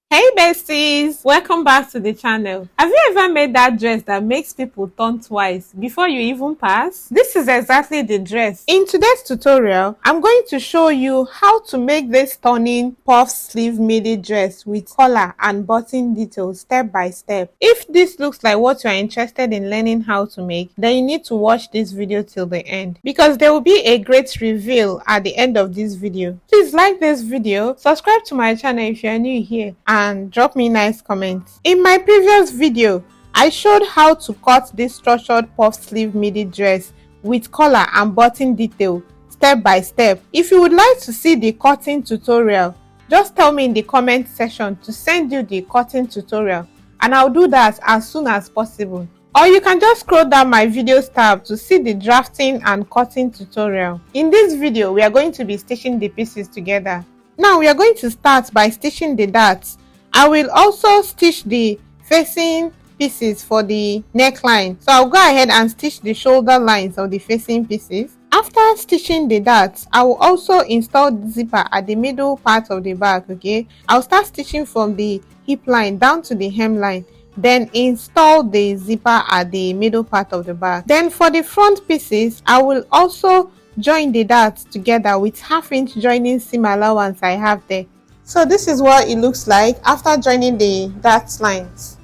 Hey besties, welcome back to the channel. Have you ever made that dress that makes people turn twice before you even pass? This is exactly the dress. In today's tutorial, I'm going to show you how to make this stunning puff sleeve midi dress with collar and button details step by step. If this looks like what you are interested in learning how to make, then you need to watch this video till the end because there will be a great reveal at the end of this video. Please like this video, subscribe to my channel if you are new here, and drop me nice comments. In my previous video, I showed how to cut this structured puff sleeve midi dress with collar and button detail step by step. If you would like to see the cutting tutorial, just tell me in the comment section to send you the cutting tutorial and I'll do that as soon as possible. Or you can just scroll down my videos tab to see the drafting and cutting tutorial. In this video, we are going to be stitching the pieces together. Now we are going to start by stitching the darts. I will also stitch the facing pieces for the neckline. So I'll go ahead and stitch the shoulder lines of the facing pieces. After stitching the darts, I will also install the zipper at the middle part of the back, okay? I'll start stitching from the hip line down to the hemline. Then install the zipper at the middle part of the back. Then for the front pieces, I will also join the darts together with half-inch joining seam allowance I have there. So this is what it looks like after joining the darts lines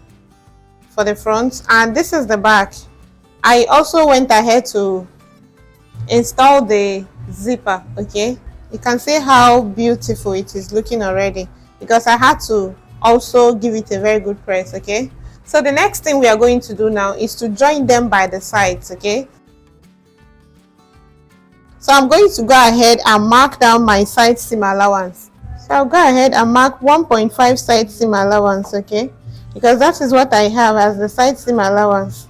for the front, and this is the back. I also went ahead to install the zipper, okay? You can see how beautiful it is looking already because I had to also give it a very good press, okay? So the next thing we are going to do now is to join them by the sides, okay? So I'm going to go ahead and mark down my side seam allowance. So I'll go ahead and mark 1.5 side seam allowance, okay? Because that is what I have as the side seam allowance.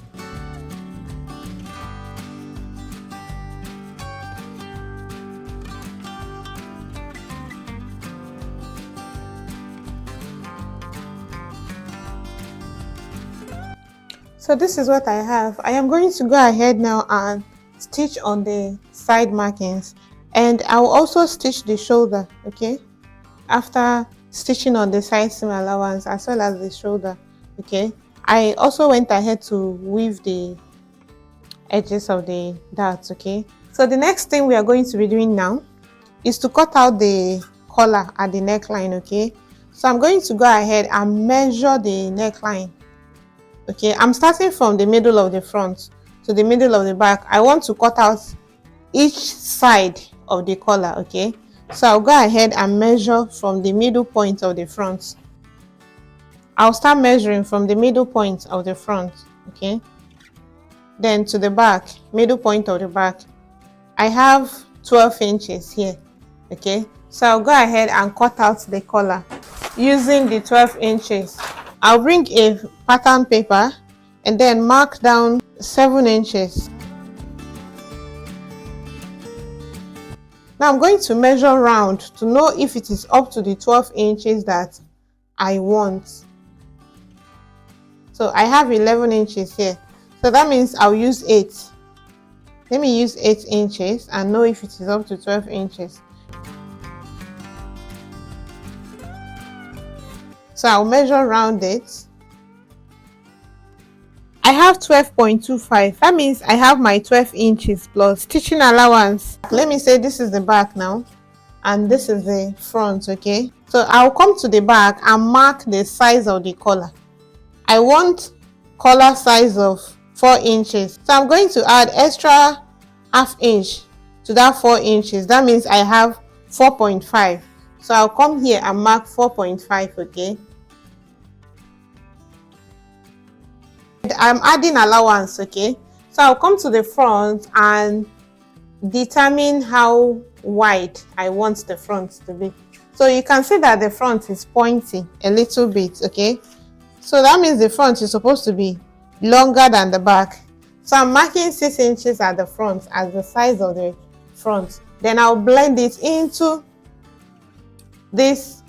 So this is what I have. I am going to go ahead now and stitch on the side markings, and I will also stitch the shoulder, okay, after stitching on the side seam allowance as well as the shoulder, okay. I also went ahead to weave the edges of the darts, okay. So the next thing we are going to be doing now is to cut out the collar at the neckline, okay. So I'm going to go ahead and measure the neckline. Okay, I'm starting from the middle of the front to the middle of the back. I want to cut out each side of the collar, okay? So I'll go ahead and measure from the middle point of the front. I'll start measuring from the middle point of the front, okay? Then to the back, middle point of the back. I have 12 inches here, okay? So I'll go ahead and cut out the collar using the 12 inches. I'll bring a pattern paper and then mark down 7 inches. Now I'm going to measure round to know if it is up to the 12 inches that I want. So I have 11 inches here. So that means I'll use 8. Let me use 8 inches and know if it is up to 12 inches. So I'll measure round it. I have 12.25. That means I have my 12 inches plus stitching allowance. Let me say this is the back now and this is the front, okay? So I'll come to the back and mark the size of the collar. I want collar size of 4 inches. So I'm going to add extra half inch to that 4 inches. That means I have 4.5. So I'll come here and mark 4.5, okay? I'm adding allowance, okay? So I'll come to the front and determine how wide I want the front to be. So you can see that the front is pointy a little bit, okay? So that means the front is supposed to be longer than the back. So I'm marking 6 inches at the front as the size of the front. Then I'll blend it into this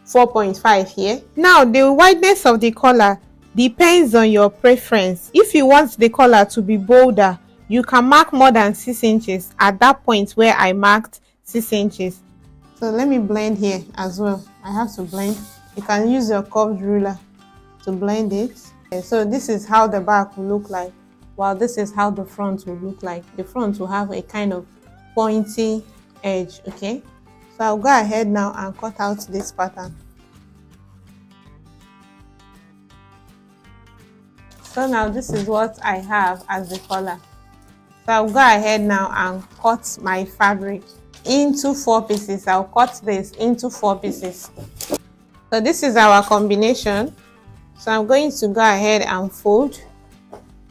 4.5 here. Now the wideness of the collar depends on your preference. If you want the collar to be bolder, you can mark more than 6 inches at that point where I marked 6 inches. So let me blend here as well. I have to blend You can use your curved ruler to blend it. Okay, so this is how the back will look like, while this is how the front will look like. The front will have a kind of pointy edge. Okay, so I'll go ahead now and cut out this pattern. So now this is what I have as the collar. So I'll go ahead now and cut my fabric into 4 pieces. I'll cut this into 4 pieces. So this is our combination. So I'm going to go ahead and fold,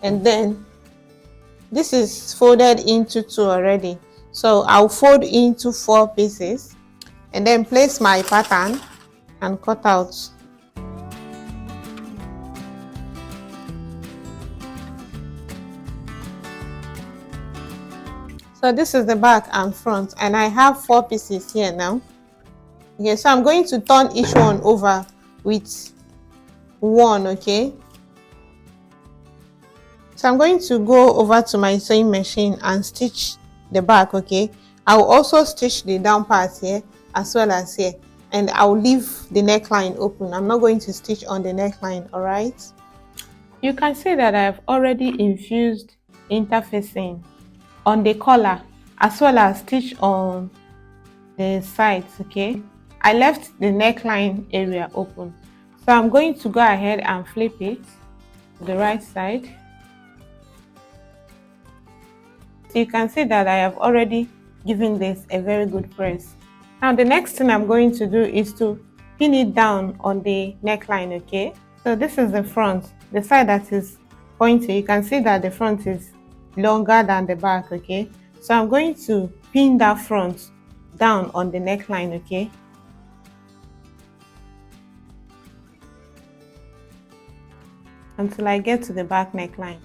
and then this is folded into 2 already. So I'll fold into 4 pieces and then place my pattern and cut out. So this is the back and front, and I have 4 pieces here now. Okay, so I'm going to turn each one over with 1. Okay, so I'm going to go over to my sewing machine and stitch the back. Okay, I will also stitch the down part here as well as here, and I'll leave the neckline open. I'm not going to stitch on the neckline. All right, you can see that I've already infused interfacing on the collar as well as stitch on the sides. Okay, I left the neckline area open. So I'm going to go ahead and flip it to the right side. So you can see that I have already given this a very good press. Now the next thing I'm going to do is to pin it down on the neckline. Okay, so this is the front, the side that is pointy. You can see that the front is longer than the back. Okay, so I'm going to pin that front down on the neckline. Okay, until I get to the back neckline.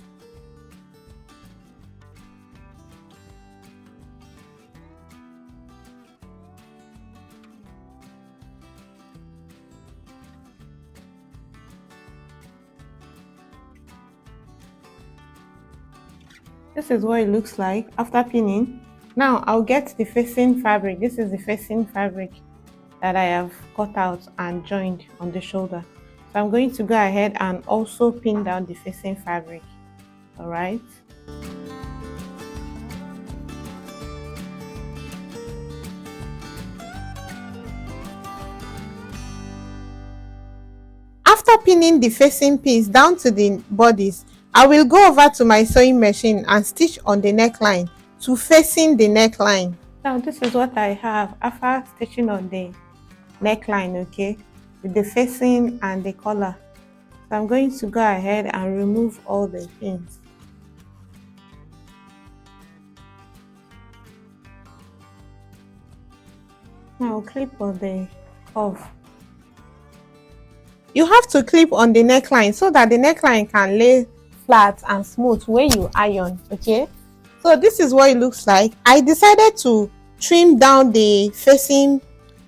This is what it looks like after pinning. Now I'll get the facing fabric. This is the facing fabric that I have cut out and joined on the shoulder. So I'm going to go ahead and also pin down the facing fabric. All right. After pinning the facing piece down to the bodice, I will go over to my sewing machine and stitch on the neckline to facing the neckline. Now this is what I have after stitching on the neckline. Okay, with the facing and the collar. So I'm going to go ahead and remove all the pins. Now I'll clip on the cuff. You have to clip on the neckline so that the neckline can lay flat and smooth when you iron. Okay, so this is what it looks like. I decided to trim down the facing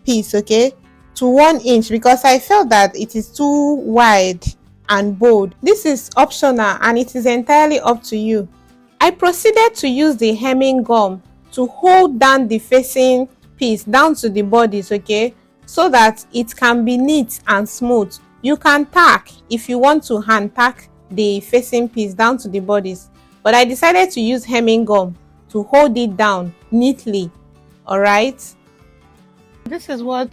piece, okay, to 1 inch because I felt that it is too wide and bold. This is optional and it is entirely up to you. I proceeded to use the hemming gum to hold down the facing piece down to the bodice, okay, so that it can be neat and smooth. You can tack if you want to hand tack the facing piece down to the bodice, but I decided to use hemming gum to hold it down neatly. All right, this is what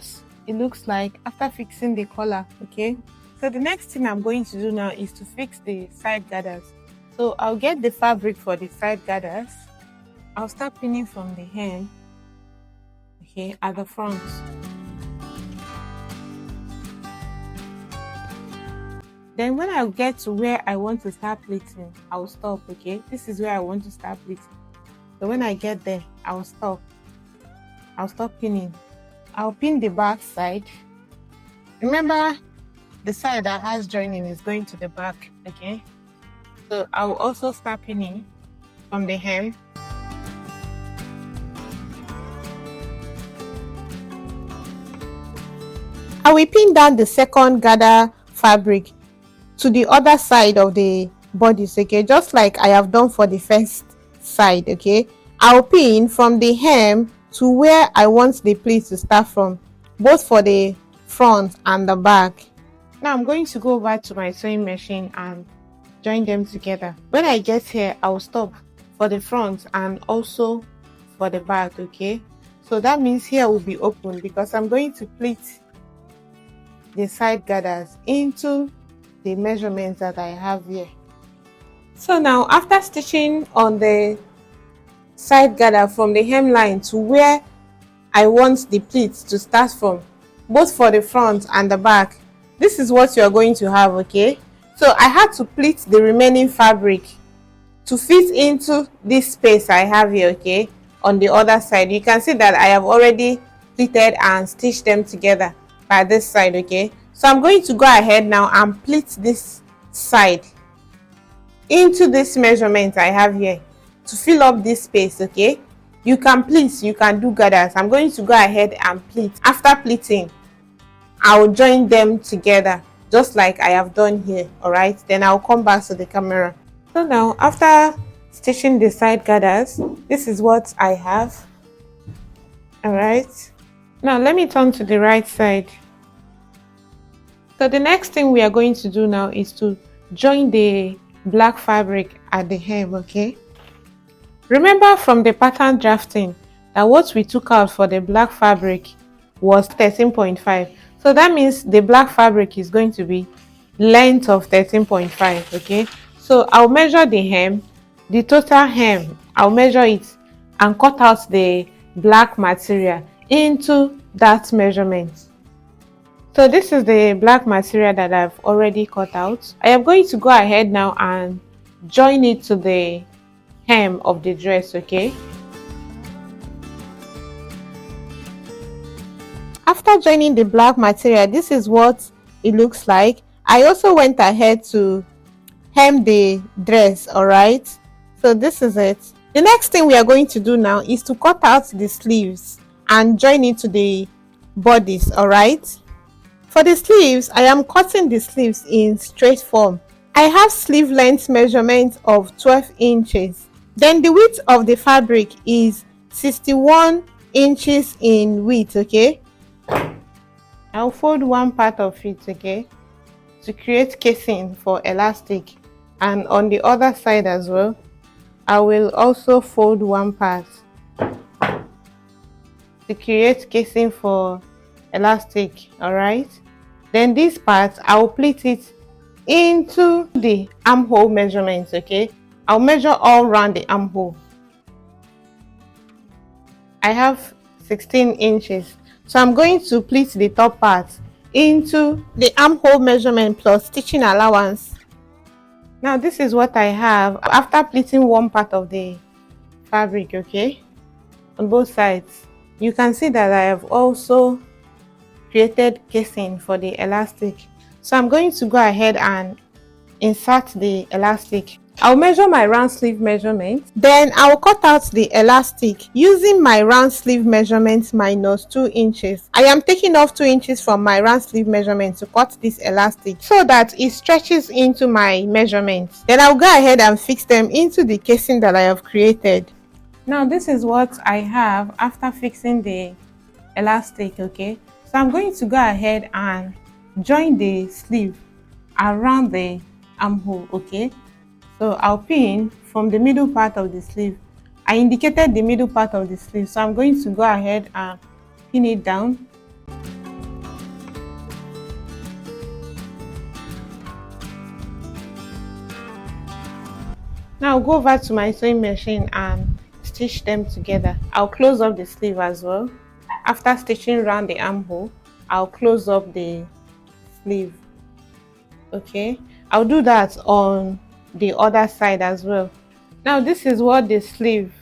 it looks like after fixing the collar. Okay, so the next thing I'm going to do now is to fix the side gathers. So I'll get the fabric for the side gathers. I'll start pinning from the hem, okay, at the front. Then when I get to where I want to start pleating, I'll stop. Okay, this is where I want to start pleating. So when I get there, I'll stop. I'll stop pinning. I'll pin the back side. Remember, the side that has joining is going to the back. Okay, so I'll also start pinning from the hem. I will pin down the second gather fabric to the other side of the bodice, okay, just like I have done for the first side. Okay, I'll pin from the hem to where I want the pleat to start from, both for the front and the back. Now I'm going to go over to my sewing machine and join them together. When I get here, I'll stop for the front and also for the back. Okay, so that means here will be open because I'm going to pleat the side gathers into the measurements that I have here. So now, after stitching on the side gather from the hemline to where I want the pleats to start from, both for the front and the back, this is what you are going to have. Okay, so I had to pleat the remaining fabric to fit into this space I have here. Okay, on the other side, you can see that I have already pleated and stitched them together by this side. Okay, so I'm going to go ahead now and pleat this side into this measurement I have here to fill up this space. Okay, you can pleat, you can do gathers. I'm going to go ahead and pleat. After pleating, I'll join them together just like I have done here. All right, then I'll come back to the camera. So now, after stitching the side gathers, this is what I have. All right, now let me turn to the right side. So the next thing we are going to do now is to join the black fabric at the hem. Okay, remember from the pattern drafting that what we took out for the black fabric was 13.5, so that means the black fabric is going to be length of 13.5. okay, so I'll measure the hem, the total hem, I'll measure it and cut out the black material into that measurement. So this is the black material that I've already cut out. I am going to go ahead now and join it to the hem of the dress. Okay, after joining the black material, this is what it looks like. I also went ahead to hem the dress. All right, so this is it. The next thing we are going to do now is to cut out the sleeves and join it to the bodice. All right, for the sleeves, I am cutting the sleeves in straight form. I have sleeve length measurement of 12 inches. Then the width of the fabric is 61 inches in width. Okay, I'll fold one part of it, okay, to create casing for elastic, and on the other side as well, I will also fold one part to create casing for elastic. All right, then this part I'll pleat it into the armhole measurements. Okay, I'll measure all around the armhole. I have 16 inches, so I'm going to pleat the top part into the armhole measurement plus stitching allowance. Now this is what I have after pleating one part of the fabric. Okay, on both sides, you can see that I have also created casing for the elastic. So I'm going to go ahead and insert the elastic. I'll measure my round sleeve measurement, then I'll cut out the elastic using my round sleeve measurement minus 2 inches. I am taking off 2 inches from my round sleeve measurement to cut this elastic so that it stretches into my measurements. Then I'll go ahead and fix them into the casing that I have created. Now this is what I have after fixing the elastic. Okay, so I'm going to go ahead and join the sleeve around the armhole. Okay, so I'll pin from the middle part of the sleeve. I indicated the middle part of the sleeve, so I'm going to go ahead and pin it down. Now I'll go over to my sewing machine and stitch them together. I'll close up the sleeve as well. After stitching around the armhole, I'll close up the sleeve. Okay, I'll do that on the other side as well. Now this is what the sleeve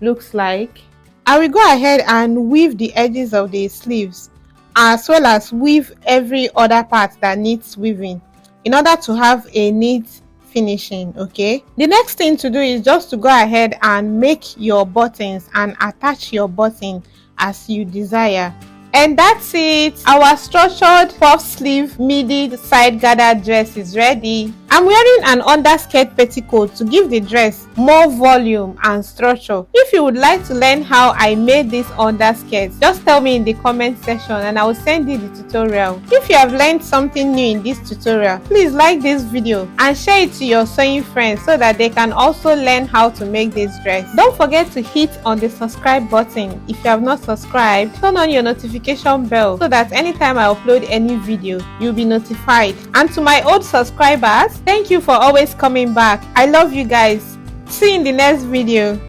looks like. I will go ahead and weave the edges of the sleeves as well as weave every other part that needs weaving in order to have a neat finishing. Okay, the next thing to do is just to go ahead and make your buttons and attach your button as you desire. And that's it. Our structured puff sleeve midi side gathered dress is ready. I'm wearing an underskirt petticoat to give the dress more volume and structure. If you would like to learn how I made this underskirt, just tell me in the comment section and I will send you the tutorial. If you have learned something new in this tutorial, please like this video and share it to your sewing friends so that they can also learn how to make this dress. Don't forget to hit on the subscribe button if you have not subscribed. Turn on your notification bell so that anytime I upload any video, you'll be notified. And to my old subscribers, thank you for always coming back. I love you guys. See you in the next video.